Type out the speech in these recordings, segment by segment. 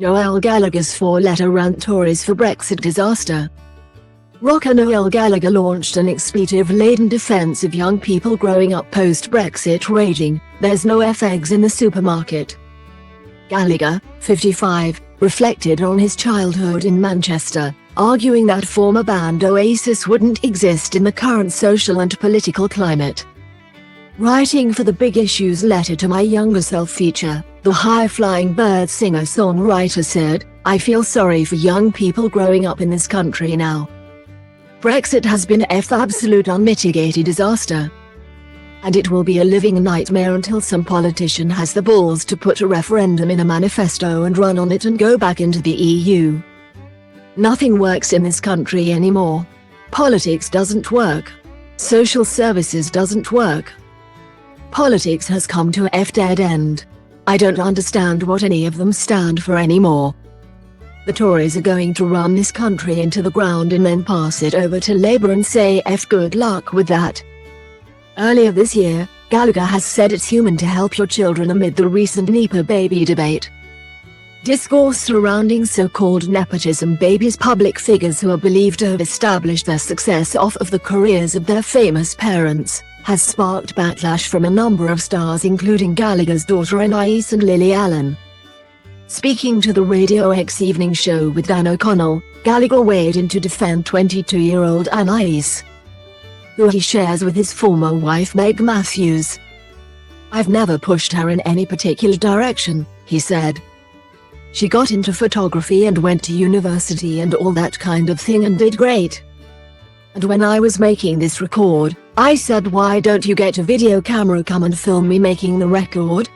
Noel Gallagher's four-letter rant Tories for Brexit disaster. Rocker Noel Gallagher launched an expletive-laden defense of young people growing up post-Brexit raging, "There's no eggs in the supermarket." Gallagher, 55, reflected on his childhood in Manchester, arguing that former band Oasis wouldn't exist in the current social and political climate. Writing for the Big Issues Letter to My Younger Self feature, the high-flying bird singer-songwriter said, "I feel sorry for young people growing up in this country now. Brexit has been an absolute unmitigated disaster. And it will be a living nightmare until some politician has the balls to put a referendum in a manifesto and run on it and go back into the EU. Nothing works in this country anymore. Politics doesn't work. Social services doesn't work. Politics has come to a dead end. I don't understand what any of them stand for anymore. The Tories are going to run this country into the ground and then pass it over to Labour and say good luck with that." Earlier this year, Gallagher has said it's human to help your children amid the recent Nepo baby debate. Discourse surrounding so-called nepotism babies, public figures who are believed to have established their success off of the careers of their famous parents, has sparked backlash from a number of stars including Gallagher's daughter Anais and Lily Allen. Speaking to the Radio X evening show with Dan O'Connell, Gallagher weighed in to defend 22-year-old Anais, who he shares with his former wife Meg Matthews. "I've never pushed her in any particular direction," he said. "She got into photography and went to university and all that kind of thing and did great. And when I was making this record, I said, why don't you get a video camera, come and film me making the record?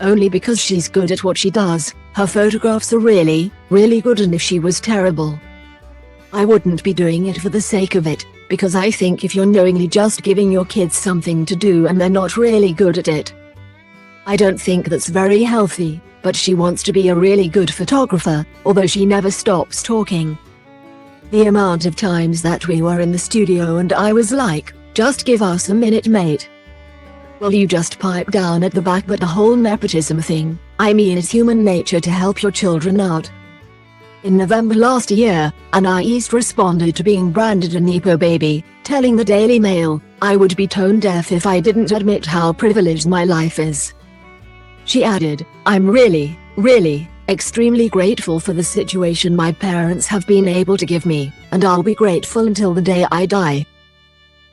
Only because she's good at what she does. Her photographs are really, really good, and if she was terrible, I wouldn't be doing it for the sake of it, because I think if you're knowingly just giving your kids something to do and they're not really good at it, I don't think that's very healthy, but she wants to be a really good photographer, although she never stops talking." The amount of times that we were in the studio and I was like, "Just give us a minute, mate." "Well, you just pipe down at the back." But the whole nepotism thing, I mean, it's human nature to help your children out. In November last year, Anais responded to being branded a Nepo baby, telling the Daily Mail, "I would be tone deaf if I didn't admit how privileged my life is." She added, "I'm really, really, extremely grateful for the situation my parents have been able to give me, and I'll be grateful until the day I die."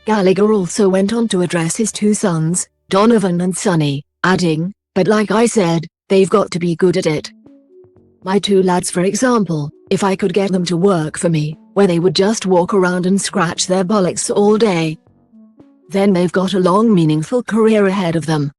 Gallagher also went on to address his two sons, Donovan and Sonny, adding, "But like I said, they've got to be good at it. My two lads, for example, if I could get them to work for me, where they would just walk around and scratch their bollocks all day, then they've got a long, meaningful career ahead of them."